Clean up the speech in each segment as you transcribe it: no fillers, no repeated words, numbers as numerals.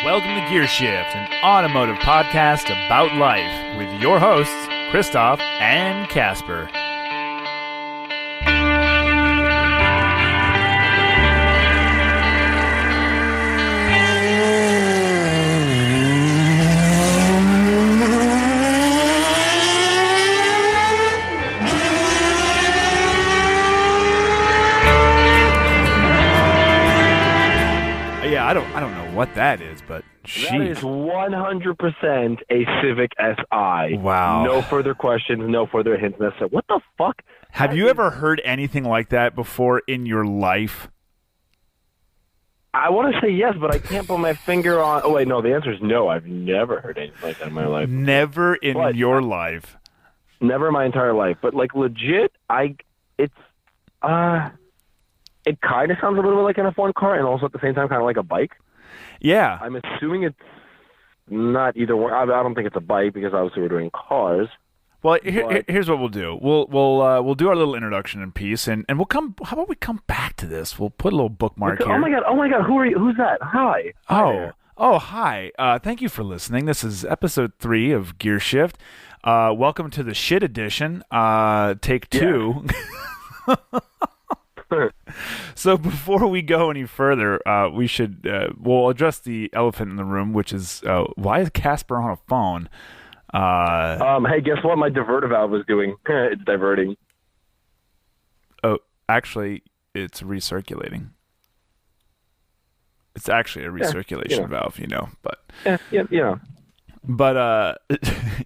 Welcome to Gear Shift, an automotive podcast about life with your hosts, Christoph and Kacper. I don't know what that is, but that is 100% a Civic Si. Wow. No further questions, no further hints. What the fuck? Have you ever heard anything like that before in your life? I want to say yes, but I can't put my finger on... Oh, wait, no, the answer is no. I've never heard anything like that in my life. Never in your life? Never in my entire life. But, like, legit, it kind of sounds a little bit like an F1 car and also at the same time kind of like a bike. Yeah. I'm assuming it's not either one. I don't think it's a bike because obviously we're doing cars. Well, here's what we'll do. We'll do our little introduction in piece, and we'll come. How about we come back to this? We'll put a little bookmark here. Oh my god! Who are you? Who's that? Hi. Hi. Thank you for listening. This is episode 3 of Gear Shift. Welcome to the shit edition. Take 2. Yeah. So before we go any further, we'll address the elephant in the room, which is why is Kacper on a phone? Hey, guess what? My diverter valve is doing. It's diverting. Oh, actually, it's recirculating. It's actually a recirculation valve, But But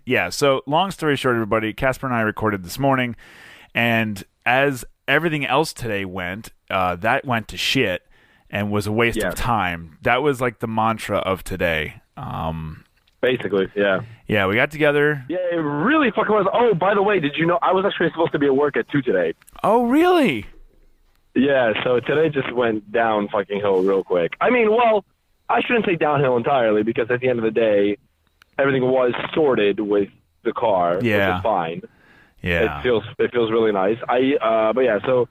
yeah. So long story short, everybody, Kacper and I recorded this morning, and as everything else today went, that went to shit and was a waste of time. That was like the mantra of today. Basically, yeah. Yeah, we got together. Yeah, it really fucking was. Oh, by the way, did you know I was actually supposed to be at work at 2 today? Oh, really? Yeah, so today just went down fucking hill real quick. I mean, well, I shouldn't say downhill entirely because at the end of the day, everything was sorted with the car, which is fine. Yeah, it feels really nice. But yeah, so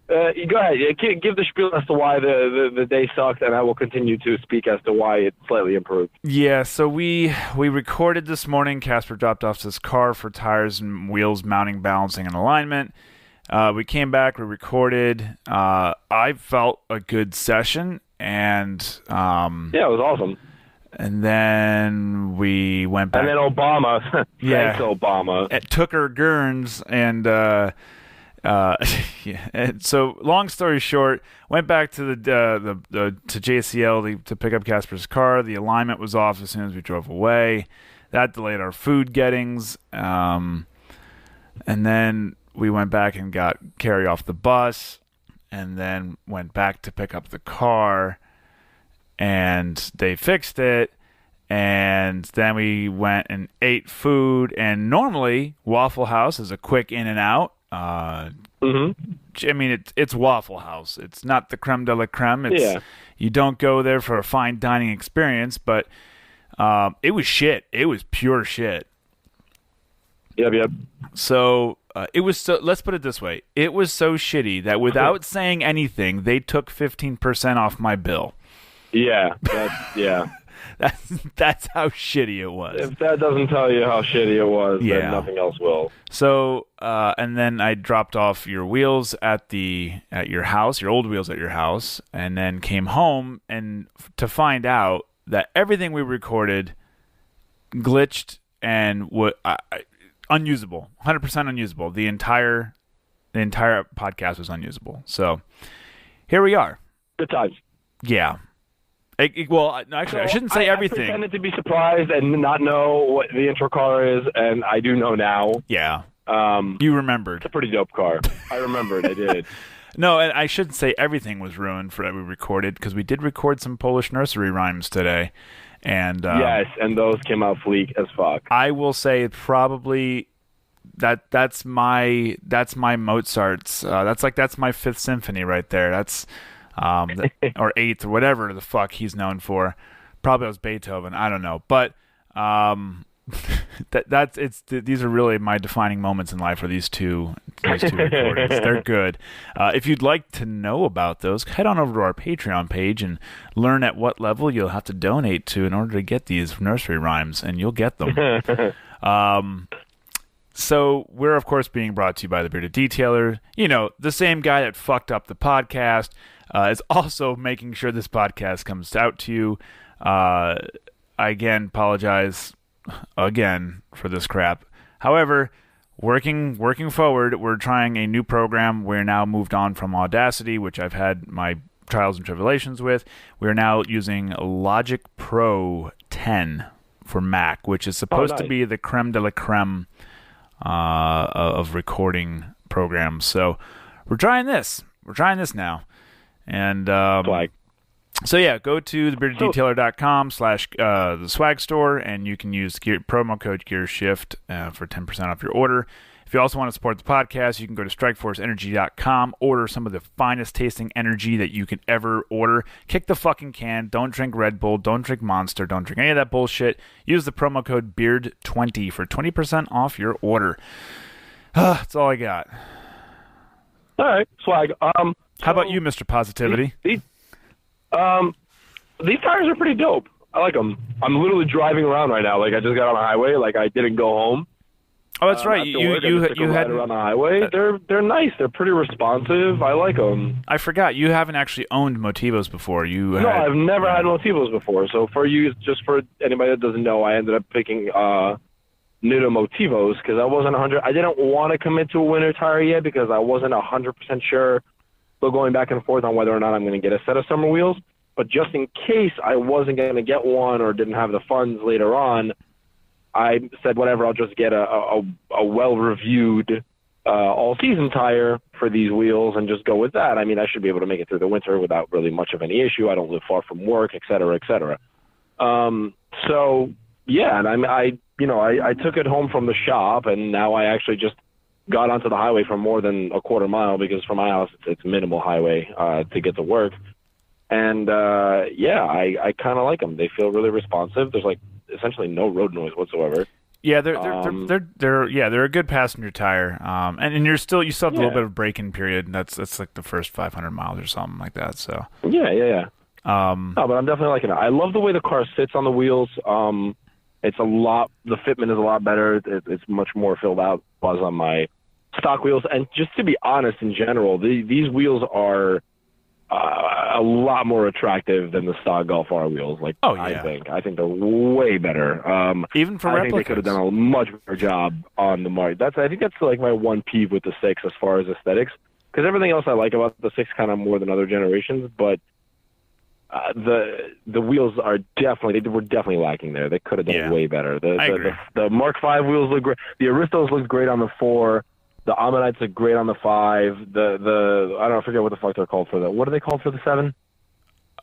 go ahead, give the spiel as to why the day sucked, and I will continue to speak as to why it slightly improved. Yeah, so we recorded this morning. Kacper dropped off his car for tires and wheels, mounting, balancing, and alignment. We came back, we recorded. I felt a good session, and it was awesome. And then we went back. And then Obama. Thanks, Obama. It took her Gurns, and And so, long story short, went back to to JCL to pick up Kacper's car. The alignment was off as soon as we drove away. That delayed our food gettings. And then we went back and got Carrie off the bus, and then went back to pick up the car. And they fixed it, and then we went and ate food. And normally, Waffle House is a quick in and out. I mean, it's Waffle House. It's not the creme de la creme. You don't go there for a fine dining experience, but it was shit. It was pure shit. Yep. So it was so. Let's put it this way: it was so shitty that without saying anything, they took 15% off my bill. Yeah, that's how shitty it was. If that doesn't tell you how shitty it was, then nothing else will. So, and then I dropped off your wheels at your house, your old wheels at your house, and then came home and to find out that everything we recorded glitched and unusable, 100% unusable. The entire podcast was unusable. So here we are. Good times. Yeah. Actually, I shouldn't say everything. I pretended to be surprised and not know what the intro car is, and I do know now. Yeah. You remembered. It's a pretty dope car. I remembered. I did. No, and I shouldn't say everything was ruined for that we recorded, because we did record some Polish nursery rhymes today. And yes, and those came out fleek as fuck. I will say probably that's my Mozart's. That's my Fifth Symphony right there. That's or Eighth or whatever the fuck he's known for. Probably it was Beethoven. I don't know, but these are really my defining moments in life. Are these two recordings? They're good. If you'd like to know about those, head on over to our Patreon page and learn at what level you'll have to donate to in order to get these nursery rhymes, and you'll get them. So we're, of course, being brought to you by the Bearded Detailer. You know, the same guy that fucked up the podcast is also making sure this podcast comes out to you. I, again, apologize again for this crap. However, working forward, we're trying a new program. We're now moved on from Audacity, which I've had my trials and tribulations with. We're now using Logic Pro 10 for Mac, which is supposed to be the creme de la creme of recording programs. So we're trying this. We're trying this now. And so yeah, go to thebeardeddetailer.com / the swag store, and you can use promo code GearShift for 10% off your order. If you also want to support the podcast, you can go to strikeforceenergy.com, order some of the finest tasting energy that you can ever order. Kick the fucking can. Don't drink Red Bull. Don't drink Monster. Don't drink any of that bullshit. Use the promo code BEARD20 for 20% off your order. That's all I got. All right, swag. How about you, Mr. Positivity? These tires are pretty dope. I like them. I'm literally driving around right now. Like, I just got on the highway. Like, I didn't go home. Oh, that's right. You had around the highway. They're nice. They're pretty responsive. I like them. I forgot you haven't actually owned Motivos before. I've never had Motivos before. So for anybody that doesn't know, I ended up picking Nudo Motivos because I wasn't 100. I didn't want to commit to a winter tire yet because I wasn't 100% sure. Still going back and forth on whether or not I'm going to get a set of summer wheels. But just in case I wasn't going to get one or didn't have the funds later on, I said, whatever, I'll just get a well-reviewed all-season tire for these wheels and just go with that. I mean, I should be able to make it through the winter without really much of any issue. I don't live far from work, et cetera, et cetera. So, yeah, and I took it home from the shop, and now I actually just got onto the highway for more than a quarter mile because from my house it's minimal highway to get to work. And, I kind of like them. They feel really responsive. There's, essentially no road noise whatsoever. Yeah, they're a good passenger tire. And you still have a little bit of braking period. And that's like the first 500 miles or something like that. So yeah. But I'm definitely liking it. I love the way the car sits on the wheels. The fitment is a lot better. It's much more filled out was on my stock wheels. And just to be honest, in general, these wheels are a lot more attractive than the stock Golf R wheels. I think they're way better. Even for I replicas. think they could have done a much better job on the market. I think that's my one peeve with the 6 as far as aesthetics, because everything else I like about the 6 kind of more than other generations, but the wheels are were definitely lacking there. They could have done way better. The Mark V wheels look great. The Aristos looked great on the 4. The Ammonites look great on the 5. I forget what the fuck they're called for the. What are they called for the 7?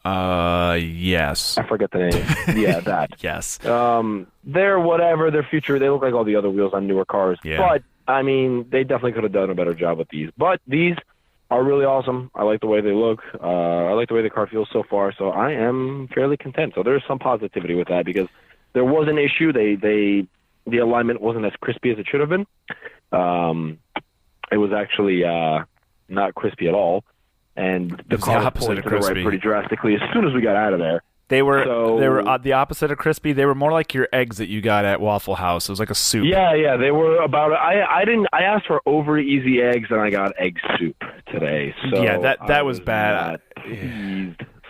Yes. I forget the name. Yeah, that. Yes. They're future. They look like all the other wheels on newer cars. Yeah. But I mean, they definitely could have done a better job with these. But these are really awesome. I like the way they look. I like the way the car feels so far. So I am fairly content. So there's some positivity with that because there was an issue. The alignment wasn't as crispy as it should have been. It was actually not crispy at all, and the car was pulling to the right pretty drastically as soon as we got out of there. They were the opposite of crispy. They were more like your eggs that you got at Waffle House. It was like a soup. Yeah. They were about. I asked for over easy eggs, and I got egg soup today. So yeah, that was bad.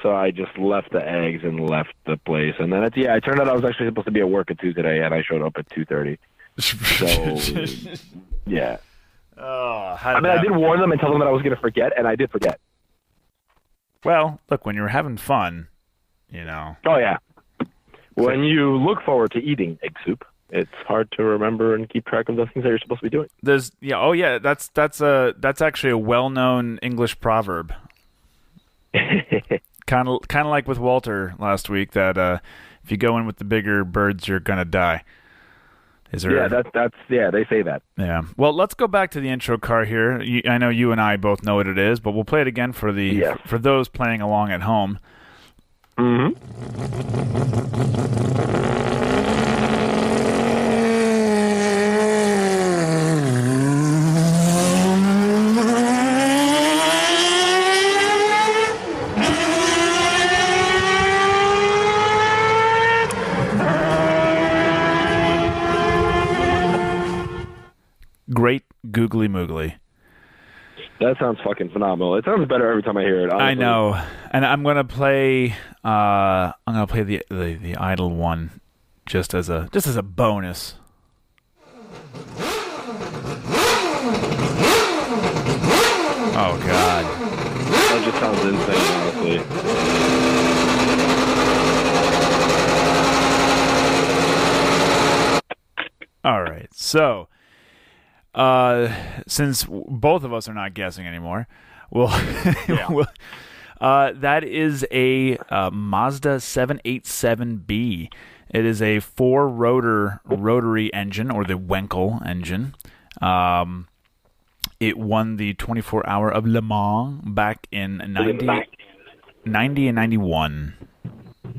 So I just left the eggs and left the place, and then it turned out I was actually supposed to be at work at 2 today, and I showed up at 2:30. So yeah. I did warn them and tell them that I was going to forget, and I did forget. Well, look, when you're having fun, you know. Oh yeah. When you look forward to eating egg soup, it's hard to remember and keep track of the things that you're supposed to be doing. That's actually a well-known English proverb. Kind of like with Walter last week that if you go in with the bigger birds, you're gonna die. They say that. Yeah. Well, let's go back to the intro car here. I know you and I both know what it is, but we'll play it again for those playing along at home. Mm-hmm. googly moogly. That sounds fucking phenomenal. It sounds better every time I hear it. Honestly. I know, and I'm gonna play. The idle one, just as a bonus. Oh God, that just sounds insane, honestly. All right, so. Since both of us are not guessing anymore, that is a Mazda 787B. It is a 4-rotor rotary engine, or the Wenkel engine. It won the 24 Hour of Le Mans back in 90 and 91.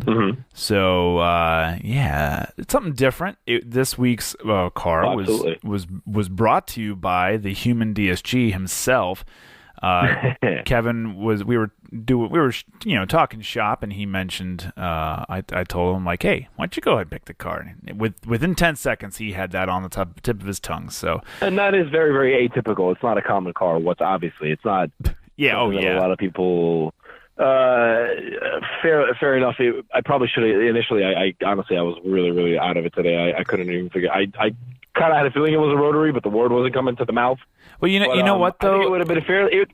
Mm-hmm. So it's something different. This week's car was brought to you by the human DSG himself. Kevin we were talking shop, and he mentioned I told him, like, hey, why don't you go ahead and pick the car? And within 10 seconds he had that on the tip of his tongue. So, and that is very, very atypical. It's not a common car. It's not. Yeah. Oh yeah. A lot of people. Fair enough. I probably should have initially. I honestly, I was really, really out of it today. I couldn't even figure. I kind of had a feeling it was a rotary, but the word wasn't coming to the mouth. Well, you know what though? I think it would have been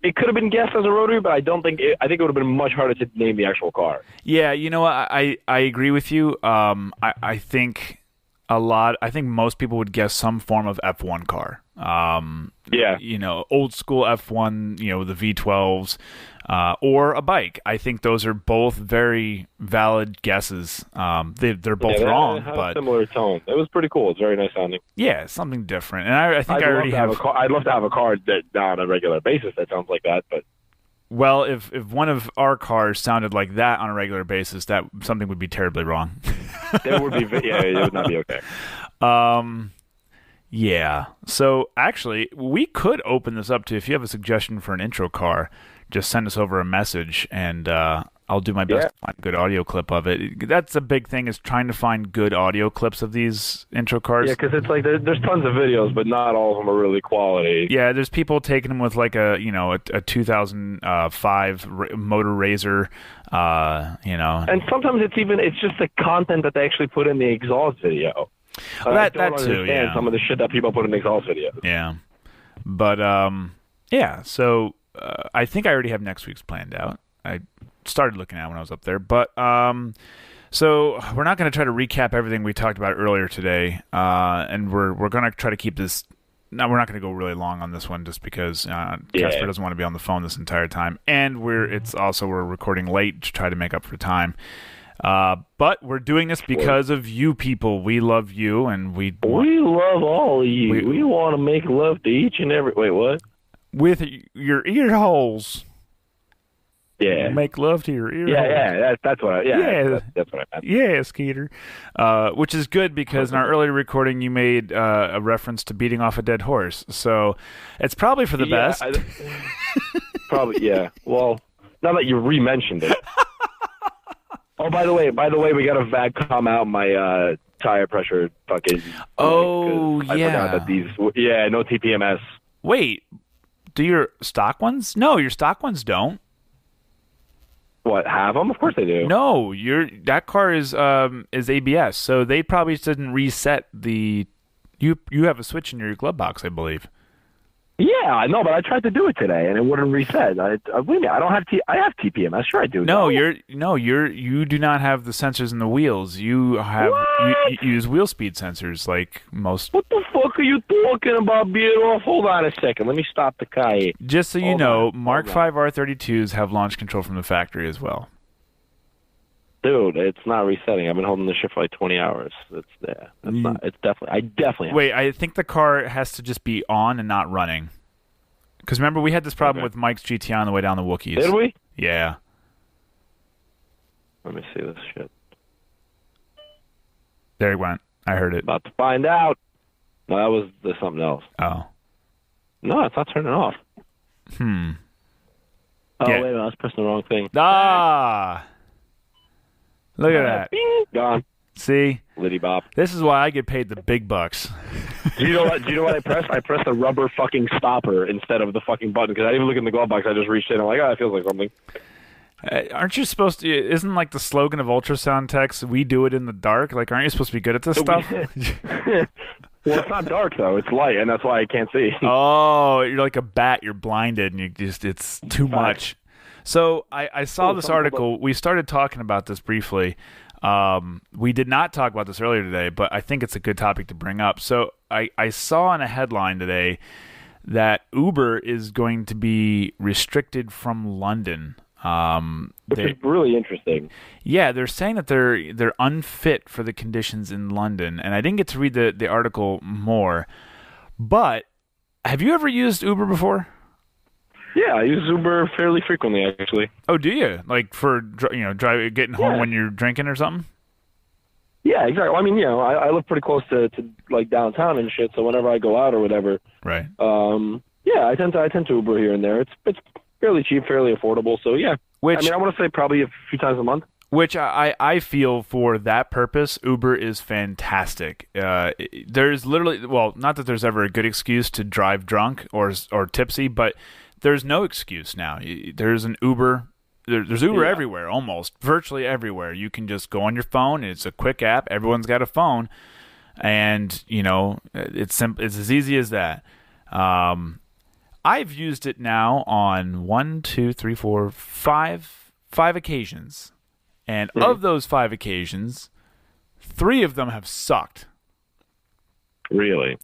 it could have been guessed as a rotary, but I don't think. I think it would have been much harder to name the actual car. Yeah, you know what? I agree with you. I think I think most people would guess some form of F1 car. Old school F1. The V12s. Or a bike. I think those are both very valid guesses. They're both wrong, but a similar tone. It was pretty cool. It's very nice sounding. Yeah, something different. And I think I already have a car. I'd love to have a car that on a regular basis that sounds like that. But well, if one of our cars sounded like that on a regular basis, that something would be terribly wrong. It would be. Yeah, it would not be okay. Yeah. So actually, we could open this up to, if you have a suggestion for an intro car, just send us over a message, and I'll do my best to find a good audio clip of it. That's a big thing, is trying to find good audio clips of these intro cars. Yeah, because it's like there's tons of videos, but not all of them are really quality. Yeah, there's people taking them with like a 2005 Motor Razor, And sometimes it's just the content that they actually put in the exhaust video. Well, that too. Yeah, some of the shit that people put in the exhaust videos. Yeah, but so. I think I already have next week's planned out. I started looking at it when I was up there. But so we're not going to try to recap everything we talked about earlier today. And we're going to try to keep this. No, we're not going to go really long on this one, just because Kacper doesn't want to be on the phone this entire time. And we're recording late to try to make up for time. But we're doing this because of you people. We love you, and we love all of you. We want to make love to each and every. Wait, what? With your ear holes. Yeah. Make love to your ear holes. Yeah, that's what that's what I meant. Yeah, Skeeter. Which is good, because in our earlier recording you made a reference to beating off a dead horse. So it's probably for the best. Probably, yeah. Well, now that you re-mentioned it. Oh, by the way, we got a VAG come out my tire pressure fucking. Oh, yeah. I forgot that these. Yeah, no TPMS. Wait. Do your stock ones? No, your stock ones don't. What, have them? Of course they do. No, that car is ABS, so they probably didn't reset the. You have a switch in your glove box, I believe. Yeah, I know, but I tried to do it today and it wouldn't reset. I don't have I have TPMS. Sure, I do. No, you do not have the sensors in the wheels. You have you use wheel speed sensors like most. What the fuck are you talking about being off? Hold on a second. Let me stop the car. Just so you know, Mark V R32s have launch control from the factory as well. Dude, it's not resetting. I've been holding this shit for like 20 hours. It's there. It's not. It's definitely. I definitely. Wait, I think the car has to just be on and not running. Because remember, we had this problem with Mike's GTI on the way down the Wookiees. Did we? Yeah. Let me see this shit. There it went. I heard it. About to find out. No, that was something else. Oh. No, it's not turning off. Oh, wait a minute. I was pressing the wrong thing. Ah! Look at that. Gone. See? Liddy bop. This is why I get paid the big bucks. Do you know what I pressed? I pressed the rubber fucking stopper instead of the fucking button because I didn't even look in the glove box. I just reached in. I'm like, it feels like something. Aren't you supposed to? Isn't like the slogan of ultrasound techs? We do it in the dark. Like, aren't you supposed to be good at this stuff? Well, it's not dark though. It's light, and that's why I can't see. Oh, you're like a bat. You're blinded, and it's too much. So I saw this article. We started talking about this briefly. We did not talk about this earlier today, but I think it's a good topic to bring up. So I saw in a headline today that Uber is going to be restricted from London. Which is really interesting. Yeah, they're saying that they're unfit for the conditions in London, and I didn't get to read the article more. But have you ever used Uber before? Yeah, I use Uber fairly frequently, actually. Oh, do you? Like for getting home when you're drinking or something? Yeah, exactly. Well, I mean, I live pretty close to like downtown and shit, so whenever I go out or whatever, right? Yeah, I tend to Uber here and there. It's fairly cheap, fairly affordable. So yeah, I want to say probably a few times a month. Which I feel for that purpose, Uber is fantastic. There's literally, well, not that there's ever a good excuse to drive drunk or tipsy, but there's no excuse now. There's an Uber. There's Uber everywhere, almost virtually everywhere. You can just go on your phone. It's a quick app. Everyone's got a phone, and it's simple. It's as easy as that. I've used it now on 5 occasions, and of those 5 occasions, 3 of them have sucked. Really?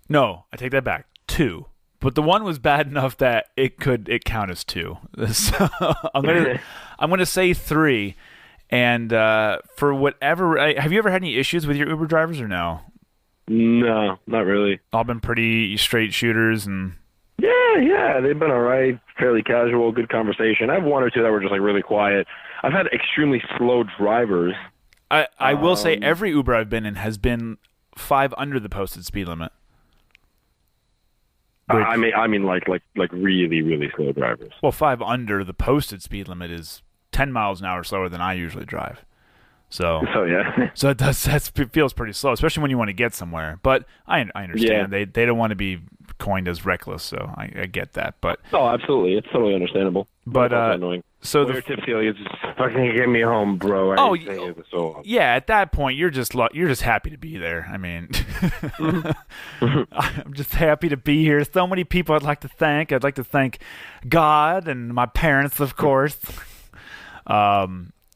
No, I take that back. 2. But the one was bad enough that it count as 2. So I'm gonna say 3. And for whatever, have you ever had any issues with your Uber drivers or no? No, not really. All been pretty straight shooters and. Yeah, they've been all right. Fairly casual, good conversation. I have 1 or 2 that were just like really quiet. I've had extremely slow drivers. I will say every Uber I've been in has been 5 under the posted speed limit. I mean, like really, really slow drivers. Well, 5 under the posted speed limit is 10 miles an hour slower than I usually drive. So yeah. So it feels pretty slow, especially when you want to get somewhere. But I understand they don't want to be coined as reckless, so I get that. But absolutely, it's totally understandable. But annoying. So the tipsy, like, just fucking get me home, bro. Yeah. At that point, you're just happy to be there. I mean, I'm just happy to be here. So many people I'd like to thank. I'd like to thank God and my parents, of course.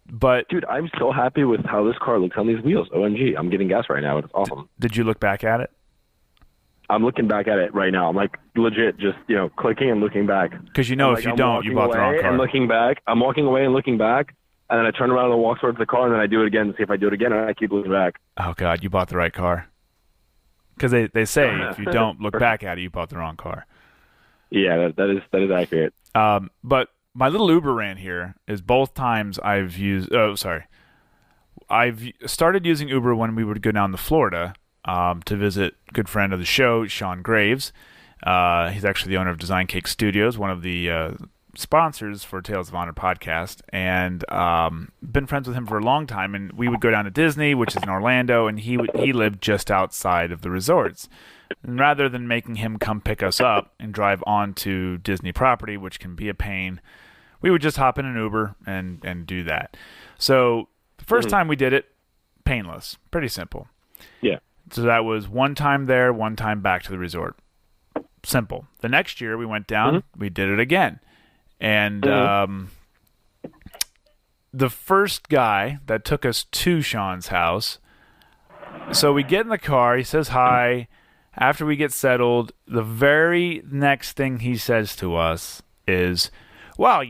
But dude, I'm so happy with how this car looks on these wheels. OMG, I'm getting gas right now. It's awesome. Did you look back at it? I'm looking back at it right now. I'm like legit just, clicking and looking back. Because if you don't, you bought the wrong car. I'm looking back. I'm walking away and looking back, and then I turn around and walk towards the car, and then I do it again to see if I do it again, and I keep looking back. Oh, God, you bought the right car. Because they say if you don't look back at it, you bought the wrong car. Yeah, that is accurate. But my little Uber rant here is both times I've started using Uber when we would go down to Florida to visit a good friend of the show, Sean Graves. He's actually the owner of Design Cake Studios, one of the sponsors for Tales of Honor podcast, and been friends with him for a long time. And we would go down to Disney, which is in Orlando, and he lived just outside of the resorts. And rather than making him come pick us up and drive onto Disney property, which can be a pain, we would just hop in an Uber and do that. So the first time we did it, painless, pretty simple. Yeah. So that was 1 time there, 1 time back to the resort. Simple. The next year we went down, we did it again. And the first guy that took us to Sean's house, so we get in the car, he says hi. After we get settled, the very next thing he says to us is, well,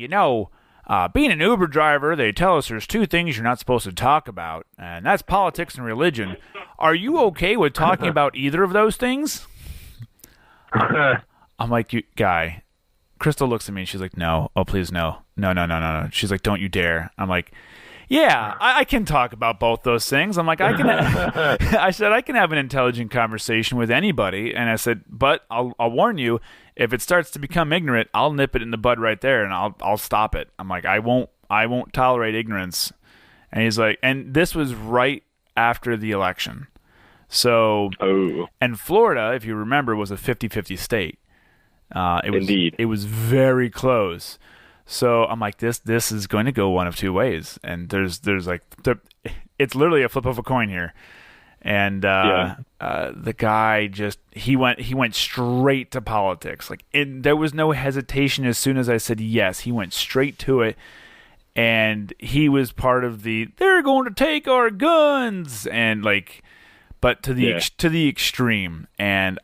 being an Uber driver, they tell us there's 2 things you're not supposed to talk about, and that's politics and religion. Are you okay with talking about either of those things? I'm like, you guy. Crystal looks at me and she's like, no. Oh, please, no. No. She's like, don't you dare. I'm like, yeah, I can talk about both those things. I'm like, I said, I can have an intelligent conversation with anybody. And I said, but I'll warn you, if it starts to become ignorant, I'll nip it in the bud right there and I'll stop it. I'm like, I won't tolerate ignorance. And he's like, and this was right after the election. So, Oh, and Florida, if you remember, was a 50-50 state. Indeed. It was very close. So I'm like, this is going to go one of two ways, and it's literally a flip of a coin here. And the guy he went straight to politics. Like, there was no hesitation. As soon as I said yes, he went straight to it. And he was part of they're going to take our guns, and like, but to the extreme. And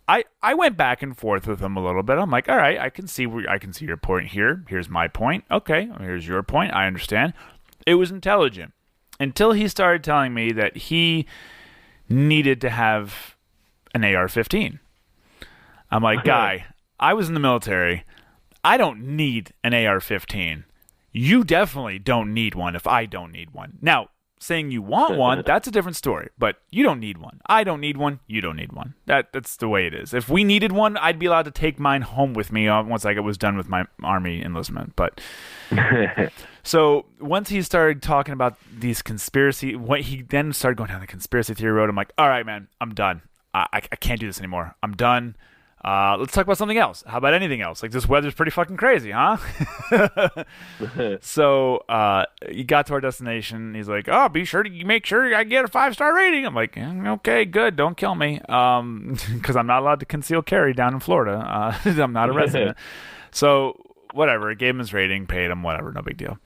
I went back and forth with him a little bit. I'm like, all right, I can see your point here. Here's my point. Okay, here's your point. I understand. It was intelligent until he started telling me that he needed to have an AR-15. I'm like, guy, I was in the military. I don't need an AR-15. You definitely don't need one if I don't need one. Now, saying you want one, that's a different story, but you don't need one. I don't need one. You don't need one. That's the way it is. If we needed one, I'd be allowed to take mine home with me once I was done with my Army enlistment. But so once he started talking about these he then started going down the conspiracy theory road. I'm like, all right, man, I'm done. I can't do this anymore. I'm done. Let's talk about something else. How about anything else? Like, this weather's pretty fucking crazy, huh? So he got to our destination. He's like, oh, be sure to make sure I get a 5-star rating. I'm like, okay, good. Don't kill me. Because I'm not allowed to conceal carry down in Florida. I'm not a resident. So whatever. I gave him his rating, paid him, whatever. No big deal.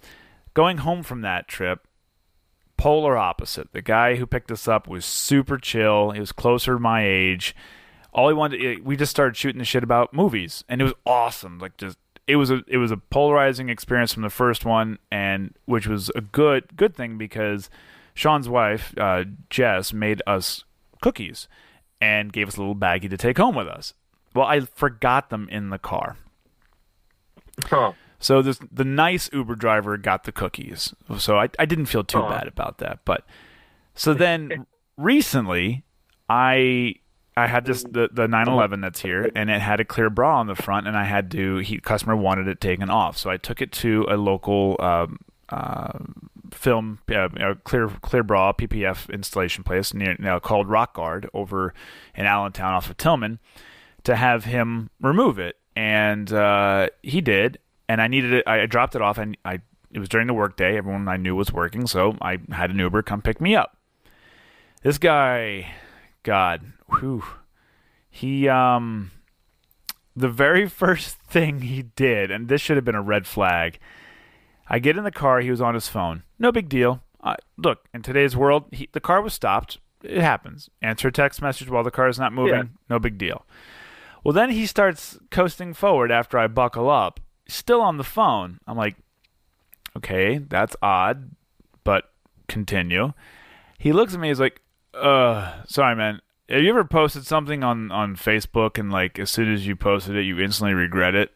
Going home from that trip, polar opposite. The guy who picked us up was super chill. He was closer to my age. All he wanted, we just started shooting the shit about movies, and it was awesome. Like, it was a polarizing experience from the first one, and which was a good thing because Sean's wife, Jess, made us cookies and gave us a little baggie to take home with us. Well, I forgot them in the car. Huh. So the nice Uber driver got the cookies. So I didn't feel too bad about that. But so then recently I had the 911 that's here, and it had a clear bra on the front, and I had customer wanted it taken off. So I took it to a local film clear bra PPF installation place called Rock Guard over in Allentown off of Tillman to have him remove it. And he did. And I needed it. I dropped it off, and it was during the work day. Everyone I knew was working, so I had an Uber come pick me up. This guy, God, whew, he the very first thing he did, and this should have been a red flag. I get in the car. He was on his phone. No big deal. Look, in today's world, the car was stopped. It happens. Answer a text message while the car is not moving. Yeah. No big deal. Well, then he starts coasting forward after I buckle up. Still on the phone. I'm like, okay, that's odd, but continue. He looks at me, he's like, sorry, man. Have you ever posted something on Facebook and, like, as soon as you posted it, you instantly regret it?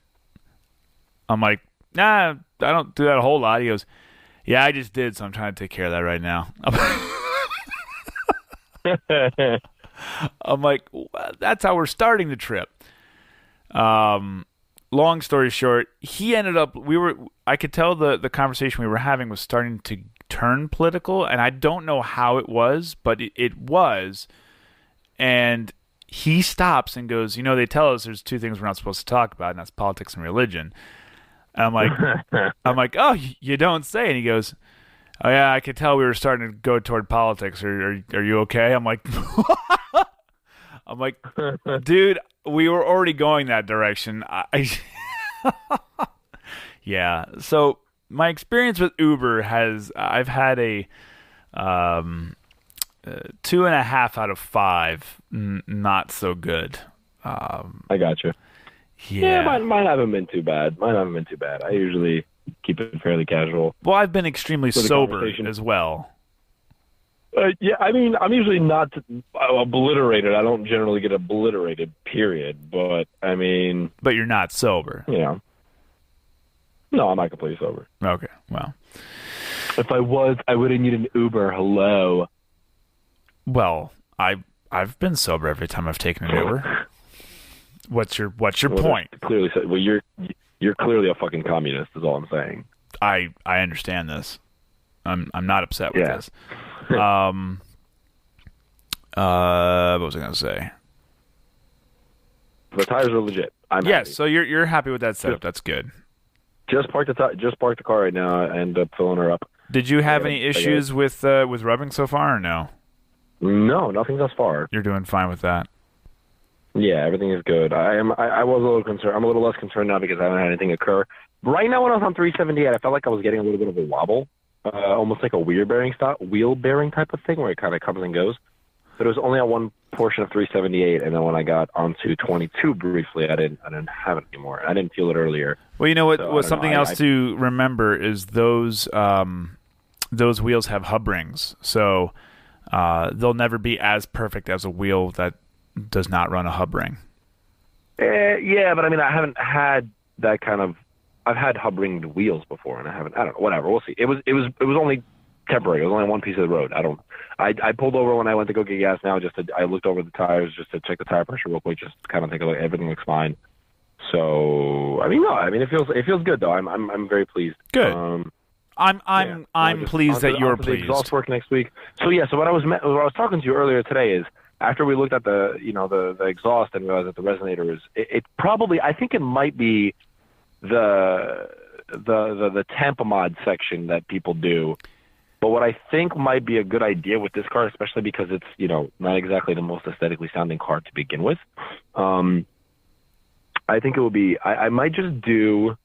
I'm like, nah, I don't do that a whole lot. He goes, yeah, I just did, so I'm trying to take care of that right now. I'm like, well, that's how we're starting the trip. Long story short, he ended up, I could tell the conversation we were having was starting to turn political, and I don't know how it was, but it was. And he stops and goes, they tell us there's two things we're not supposed to talk about, and that's politics and religion. And I'm like, oh, you don't say. And he goes, oh yeah, I could tell we were starting to go toward politics. Are you okay? I'm like, dude, we were already going that direction. Yeah. So my experience with Uber I've had a 2.5 out of 5. Not so good. I got you. Yeah. Mine haven't been too bad. I usually keep it fairly casual. Well, I've been extremely sober as well. Yeah, I mean, I'm usually not obliterated. I don't generally get obliterated, period. But, I mean... But you're not sober. Yeah. No, I'm not completely sober. Okay, well. If I was, I wouldn't need an Uber. Hello. Well, I've been sober every time I've taken an Uber. What's your point? Clearly, well, you're clearly a fucking communist, is all I'm saying. I understand this. I'm not upset with this. What was I going to say? The tires are legit. I'm yes. happy. So you're happy with that setup? That's good. Just parked the car right now and filling her up. Did you have any issues with rubbing so far, or no? No, nothing thus far. You're doing fine with that. Yeah, everything is good. I was a little concerned. I'm a little less concerned now because I haven't had anything occur. Right now, when I was on 378, I felt like I was getting a little bit of a wobble, almost like a wheel bearing type of thing, where it kind of comes and goes. But it was only on one portion of 378, and then when I got onto 22 briefly, I didn't have it anymore. I didn't feel it earlier. Well, you know what? So, something else to remember is those wheels have hub rings, so they'll never be as perfect as a wheel that does not run a hub ring. Yeah, but I mean, I haven't had that kind of. I've had hub ringed wheels before, and I don't know. Whatever, we'll see. It was only temporary. It was only on one piece of the road. I pulled over when I went to go get gas. Now, I looked over the tires just to check the tire pressure real quick, just kind of think everything looks fine. So I mean, it feels good though. I'm very pleased. Good. I'm pleased that you're pleased. The exhaust work next week. So yeah. So what I was talking to you earlier today is after we looked at the exhaust and realized that the resonator is it probably, I think it might be the Tampa mod section that people do. But what I think might be a good idea with this car, especially because it's, not exactly the most aesthetically sounding car to begin with, I think it will be, I might just do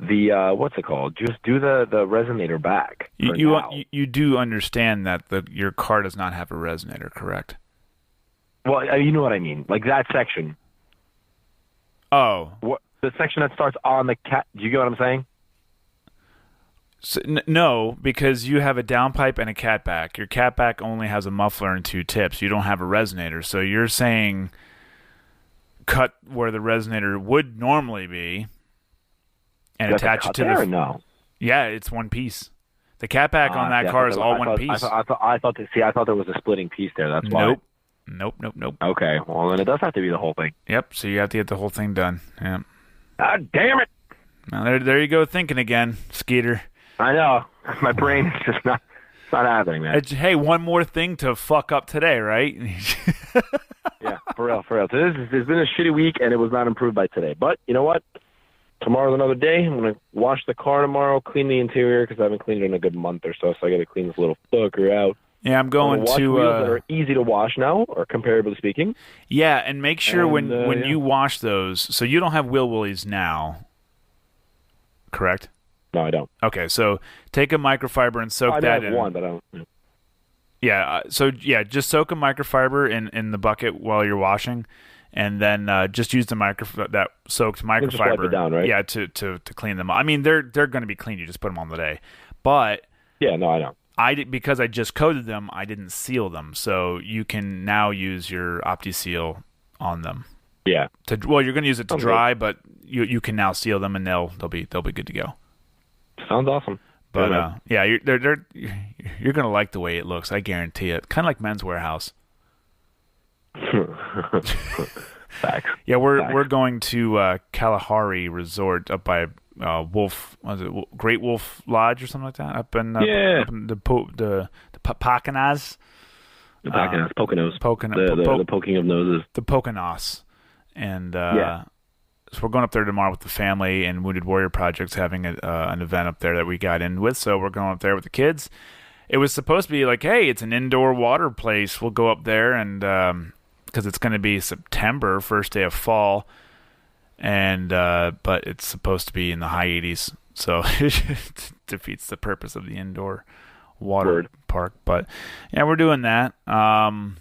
the, what's it called? Just do the resonator back. You do understand that your car does not have a resonator, correct? Well, you know what I mean. Like that section. Oh. The section that starts on the cat. Do you get what I'm saying? So, no, because you have a downpipe and a catback. Your catback only has a muffler and two tips. You don't have a resonator. So you're saying cut where the resonator would normally be and attach it to the. No. Yeah, it's one piece. The catback on that car is all one piece. I thought there was a splitting piece there. That's why. Nope. Okay, well then it does have to be the whole thing. Yep. So you have to get the whole thing done. Yeah. God damn it! Now there you go, thinking again, Skeeter. I know. My brain is just not happening, man. Hey, one more thing to fuck up today, right? Yeah, for real. So it's been a shitty week, and it was not improved by today. But you know what? Tomorrow's another day. I'm going to wash the car tomorrow, clean the interior, because I haven't cleaned it in a good month or so I got to clean this little fucker out. Yeah, I'm going to wheels that are easy to wash now, or comparably speaking. Yeah, and make sure when you wash those, so you don't have wheel willies now, correct? No, I don't. Okay, so take a microfiber and soak that in. I have one, but I don't. Yeah, just soak a microfiber in the bucket while you're washing, and then just use that soaked microfiber. Just wipe it down, right? Yeah, to clean them. I mean, they're going to be clean. You just put them on the day, but yeah, no, I don't. Because I just coated them, I didn't seal them, so you can now use your OptiSeal on them. Yeah. You're going to use it to dry, but you can now seal them, and they'll be good to go. Sounds awesome. But you're going to like the way it looks. I guarantee it. Kind of like Men's Warehouse. Facts. Yeah, we're going to Kalahari Resort up by Great Wolf Lodge or something like that, up in the Poconos. The Poconos. The poking of noses. The Poconos. And so we're going up there tomorrow with the family, and Wounded Warrior Project's having an event up there that we got in with, so we're going up there with the kids. It was supposed to be like, hey, it's an indoor water place. We'll go up there, and because it's going to be September, first day of fall, and but it's supposed to be in the high 80s, so it defeats the purpose of the indoor water park. But yeah, we're doing that. You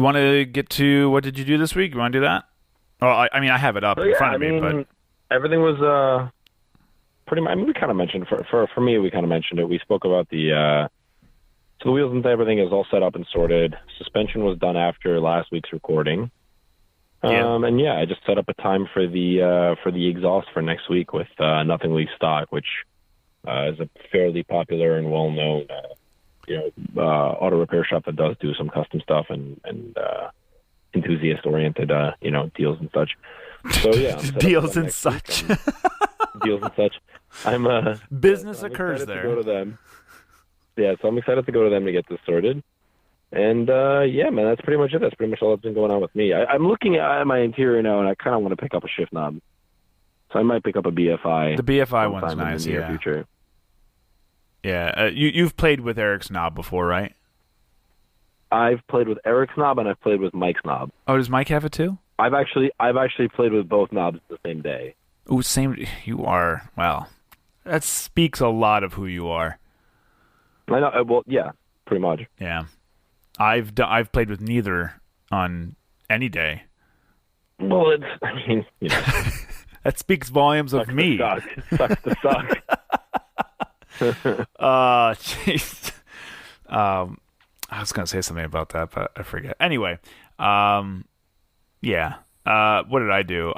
want to get to what did you do this week? You want to do that? Oh, I mean, I have it up in front of me, but everything was pretty much. I mean, we kind of mentioned for me, we kind of mentioned it. We spoke about the wheels and everything is all set up and sorted. Suspension was done after last week's recording. And I just set up a time for the exhaust for next week with Nothing Leaves Stock, which is a fairly popular and well-known auto repair shop that does do some custom stuff and enthusiast-oriented deals and such. So yeah, deals and such. Deals and such. Business occurs there. To go to them. Yeah, so I'm excited to go to them to get this sorted. And yeah, man, that's pretty much it. That's pretty much all that's been going on with me. I'm looking at my interior now, and I kind of want to pick up a shift knob. So I might pick up a BFI. The BFI one's sometime nice, in the near future. Yeah, you've played with Eric's knob before, right? I've played with Eric's knob and I've played with Mike's knob. Oh, does Mike have it too? I've actually played with both knobs the same day. Oh, same. You are, well, that speaks a lot of who you are. I know. Well, yeah, pretty much. Yeah, I've played with neither on any day. Well, I mean, you know, that speaks volumes of me. Sucks to suck. Jeez. I was gonna say something about that, but I forget. Anyway, yeah. What did I do?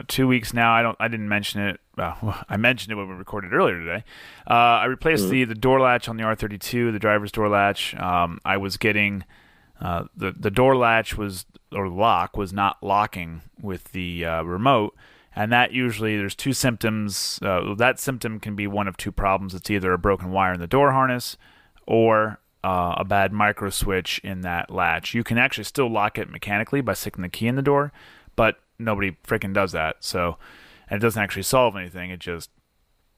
2 weeks now. I didn't mention it. Well, I mentioned it when we recorded earlier today. I replaced the door latch on the R32, the driver's door latch. I was getting the door latch lock was not locking with the remote. And that usually, there's two symptoms. That symptom can be one of two problems. It's either a broken wire in the door harness or a bad micro switch in that latch. You can actually still lock it mechanically by sticking the key in the door, but nobody freaking does that. So, and it doesn't actually solve anything. It just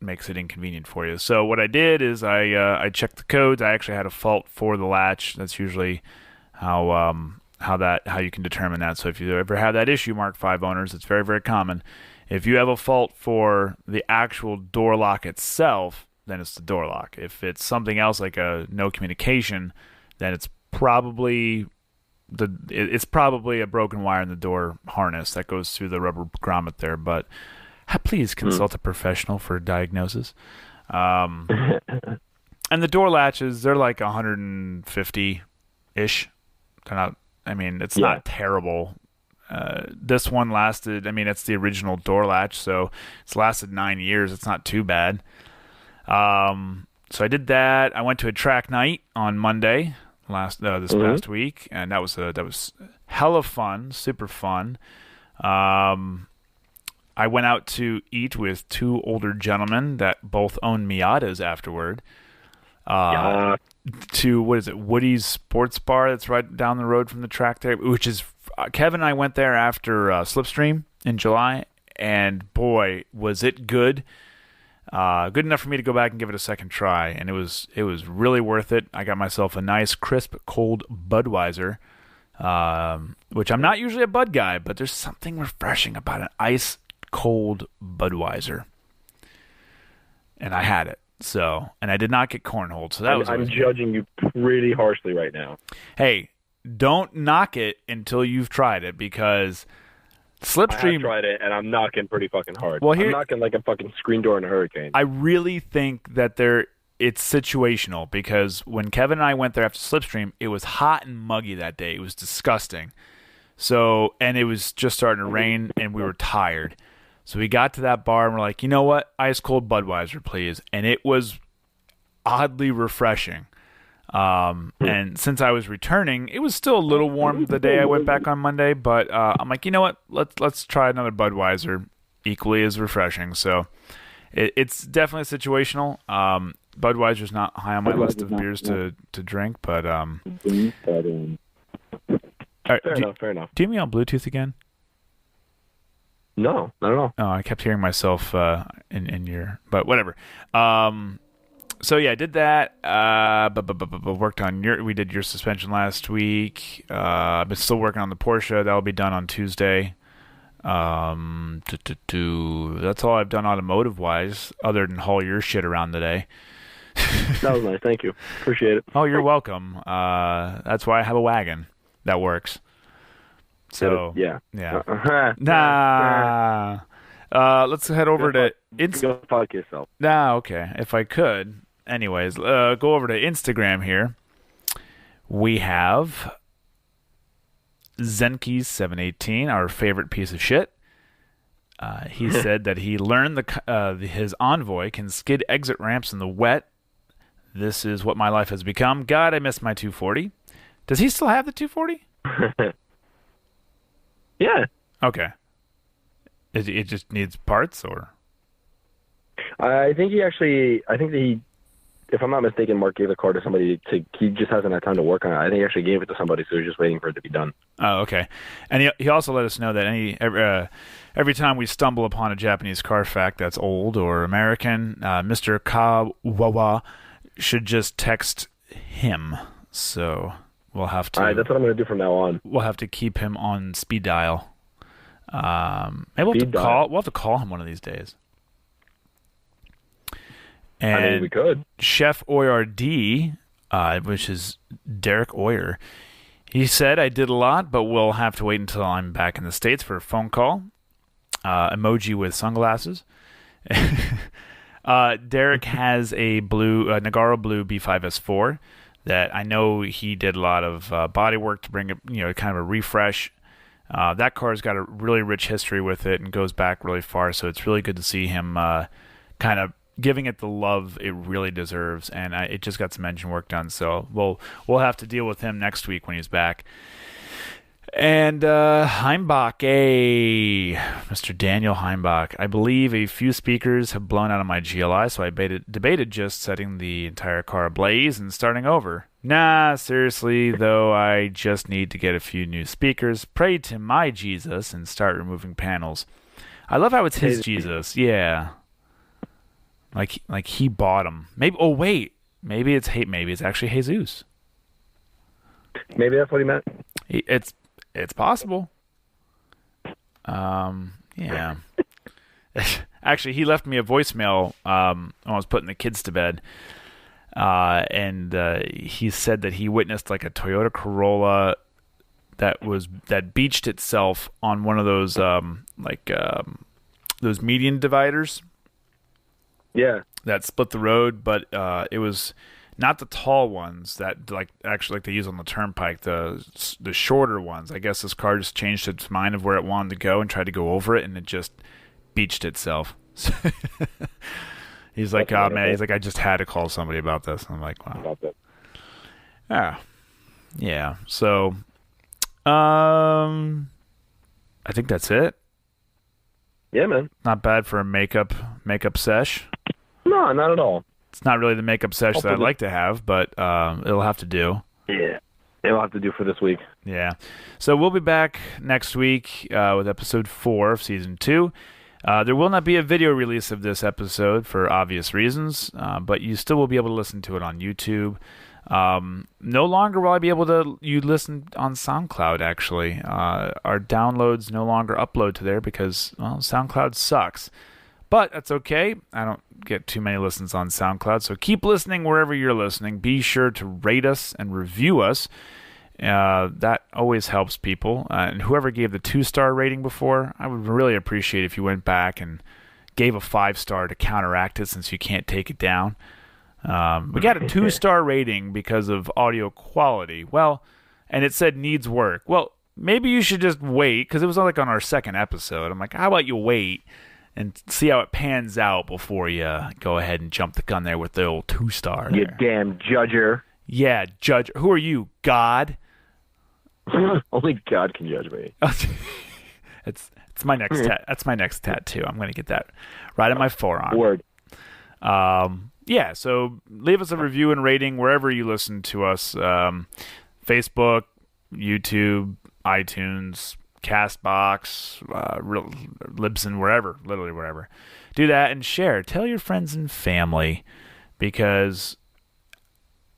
makes it inconvenient for you. So what I did is I checked the codes. I actually had a fault for the latch. That's usually how you can determine that. So if you ever have that issue, Mark 5 owners, it's very, very common. If you have a fault for the actual door lock itself, then it's the door lock. If it's something else like a no communication, then it's probably a broken wire in the door harness that goes through the rubber grommet there. But please consult a professional for diagnosis. And the door latches, they're like 150-ish. They're not. I mean, it's not terrible. This one lasted, it's the original door latch, so it's lasted 9 years. It's not too bad. So I did that. I went to a track night on Monday this past week, and that was hella fun, super fun. I went out to eat with two older gentlemen that both own Miatas afterward. To Woody's Sports Bar that's right down the road from the track there, which is Kevin and I went there after Slipstream in July, and boy, was it good. Good enough for me to go back and give it a second try, and it was really worth it. I got myself a nice, crisp, cold Budweiser, which I'm not usually a Bud guy, but there's something refreshing about an ice-cold Budweiser. And I had it. So, and I did not get cornholed, so that was. I'm judging you pretty harshly right now. Hey, don't knock it until you've tried it, because Slipstream. I have tried it, and I'm knocking pretty fucking hard. Well, I'm knocking like a fucking screen door in a hurricane. I really think that it's situational, because when Kevin and I went there after Slipstream, it was hot and muggy that day. It was disgusting. So, and it was just starting to rain, and we were tired. So we got to that bar, and we're like, you know what? Ice cold Budweiser, please. And it was oddly refreshing. And since I was returning, it was still a little warm the day I went back on Monday, but I'm like, you know what? Let's try another Budweiser, equally as refreshing. So it's definitely situational. Budweiser's not high on my list of beers to drink, but all right, fair enough. Do you have me on Bluetooth again? No, not at all. Oh, I kept hearing myself in your, but whatever. So yeah, I did that. Worked on we did your suspension last week. I've been still working on the Porsche. That'll be done on Tuesday. That's all I've done automotive wise, other than haul your shit around today. That was nice. Thank you. Appreciate it. Oh, you're welcome. That's why I have a wagon that works. So yeah. Nah. Let's head over to Go fuck yourself. Nah, okay. If I could. Anyways, go over to Instagram here. We have Zenkeys718, our favorite piece of shit. He said that he learned his Envoy can skid exit ramps in the wet. This is what my life has become. God, I miss my 240. Does he still have the 240? Yeah. Okay. It just needs parts, or? I think that he if I'm not mistaken, Mark gave the car to somebody. He just hasn't had time to work on it. I think he actually gave it to somebody, so he's just waiting for it to be done. Oh, okay. And he also let us know that every time we stumble upon a Japanese car fact that's old or American, Mr. Kawawa should just text him. So we'll have to. All right, that's what I'm going to do from now on. We'll have to keep him on speed dial. Maybe we'll have to call him one of these days. And I mean, we could. Chef Oyard, which is Derek Oyer, he said, I did a lot, but we'll have to wait until I'm back in the States for a phone call. Emoji with sunglasses. Derek has a Nagaro Blue B5S4 that I know he did a lot of body work to bring it, kind of a refresh. That car's got a really rich history with it and goes back really far, so it's really good to see him kind of giving it the love it really deserves, and it just got some engine work done, so we'll have to deal with him next week when he's back. And Heimbach, Mr. Daniel Heimbach, I believe a few speakers have blown out of my GLI, so I debated just setting the entire car ablaze and starting over. Nah, seriously, though, I just need to get a few new speakers, pray to my Jesus, and start removing panels. I love how it's his Jesus, yeah. Like he bought them. Maybe. Oh wait, maybe it's actually Jesus. Maybe that's what he meant. It's possible. Yeah. Actually, he left me a voicemail when I was putting the kids to bed, and he said that he witnessed like a Toyota Corolla that beached itself on one of those those median dividers. Yeah. That split the road, but it was not the tall ones that actually they use on the turnpike, the shorter ones. I guess this car just changed its mind of where it wanted to go and tried to go over it, and it just beached itself. He's like, oh man, he's like, I just had to call somebody about this. I'm like, wow. Yeah. So, I think that's it. Yeah, man. Not bad for a makeup sesh. No, not at all. It's not really the makeup sesh that I'd like to have, but it'll have to do. Yeah, it'll have to do for this week. Yeah. So we'll be back next week with episode 4 of season 2. There will not be a video release of this episode for obvious reasons, but you still will be able to listen to it on YouTube. No longer will I be able to listen on SoundCloud, actually. Our downloads no longer upload to there because, well, SoundCloud sucks. But that's okay. I don't get too many listens on SoundCloud, so keep listening wherever you're listening. Be sure to rate us and review us. That always helps people. And whoever gave the 2-star rating before, I would really appreciate if you went back and gave a 5-star to counteract it since you can't take it down. We got a 2-star rating because of audio quality. Well, and it said needs work. Well, maybe you should just wait, because it was like on our second episode. I'm like, how about you wait and see how it pans out before you go ahead and jump the gun there with the old 2-star. You damn judger. Yeah, judge. Who are you, God? Only God can judge me. It's my next that's my next tattoo. I'm going to get that right on my forearm. Word. Yeah, so leave us a review and rating wherever you listen to us. Facebook, YouTube, iTunes, CastBox, Libsyn, wherever, literally wherever. Do that and share. Tell your friends and family, because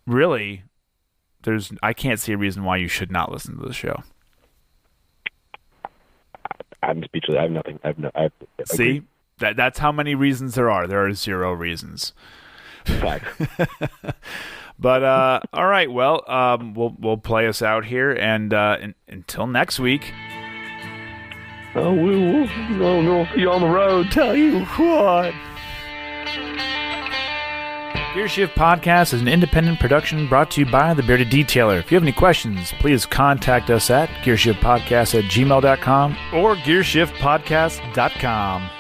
really, I can't see a reason why you should not listen to the show. I'm speechless. I have nothing. See? That's how many reasons there are. There are 0 reasons. Fact. But all right, well, we'll play us out here, and until next week. Oh, we'll see you on the road. Tell you what. Gear Shift Podcast is an independent production brought to you by The Bearded Detailer. If you have any questions, please contact us at gearshiftpodcast@gmail.com or gearshiftpodcast.com.